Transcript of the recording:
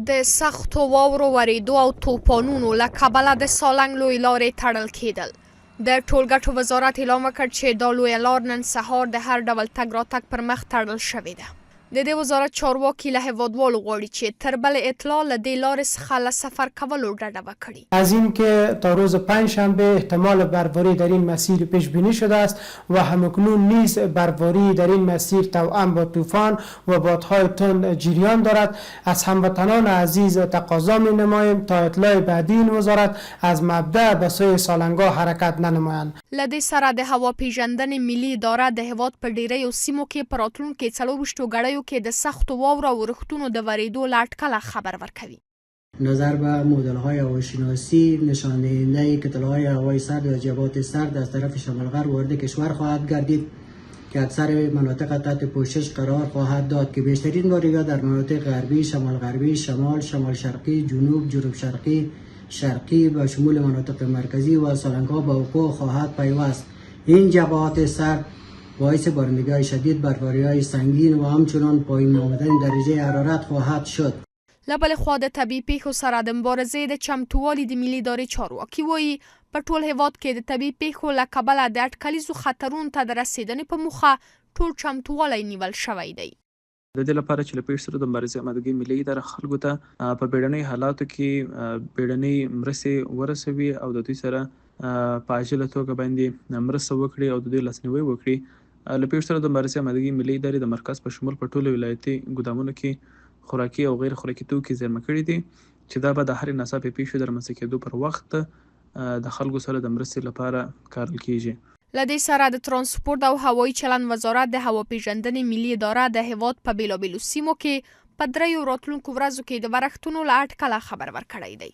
د سختو واورو ورېدو او توپانونو له کبله د سالنګ لوی لارې تړل کېدل. د ټولګټو وزارت اعلان وکړ چې دا لویه لار نن سهار د هر ډول تګ راتګ پر مخ تړل شوې ده. د دې وزارت چارواکي له هیوادوالو غواړي چې تر بل اطلاع له دې لارې څخه له سفر کولو ډډه وکړي. از اینکه تا روز پنجشنبه احتمال برفباری در این مسیر پیش بینی شده است و همکنون نیز برفباری در این مسیر توأم با طوفان و بادهای تند جریان دارد. از هموطنان عزیز تقاضا می نماییم تا اطلاع بعدی این وزارت از مبدأ به سوی سالنگا حرکت ننمایند. له دې سره د هوا پیژندنې ملي اداره د هیواد په ډیریو سیمو کې په راتلونکو 24 غړیو کې د سختو واورو او ورښتونو د ورېدو له اټکله خبر ورکوي. نظر به مدل‌های هواشناسی نشان دهنده که طلوع‌های هوای سرد و وجبات سرد از طرف شمال غرب وارد کشور خواهد گردید که اکثر مناطق تحت پوشش قرار خواهد داد که بیشترین بارگاه در مناطق غربی، شمال غربی، شمال، شمال شرقی، جنوب، جنوب شرقی، شرقی و شمول مناطق مرکزی و سالنگ‌ها به وقوع خواهد پیوست. این جبهات سرد باعث بارندگی شدید، برفباری‌های سنگین و همچنان پایین آمدن درجه حرارت خواهد شد. له بلې خوا د طبیعي پیښو سره د مبارزې د چمتووالي د ملي ادارې چارواکي وایي په ټول هیواد کې د طبیعي پیښو له کبله د اټکلیزو خطرونو ته د رسیدنې په موخه ټول چمتووالی نیول شوی دی. د دې لپاره چې له پیښو سره د مبارزې آمادګۍ ملي اداره خلکو ته په بیړنۍ حالاتو کې بیړنۍ مرستې ورسوي او د دوی سره په عاجله توګه باندې مرسته وکړي او د دوی لاسنیوی وکړي. له پیښو سره د مبارزې آمادګۍ ملي ادارې د مرکز په شمول په ټولو ولایتي ګدامونو کې خوراکي او غیر خوراکي توکي زېرمه کړي دي چې دا به د هرې ناڅاپي پیښو د رامنځته کېدو پر وخت د خلکو سره د مرستې لپاره کارول کیږي. له دې سره د ترانسپورت او هوایي چلند وزارت د هوا پیژندنې ملي اداره د هیواد په بیلابیلو سیمو کې په 3 راتلونکو ورځو کې د ورښتونو له اټکله خبر ورکړی دی.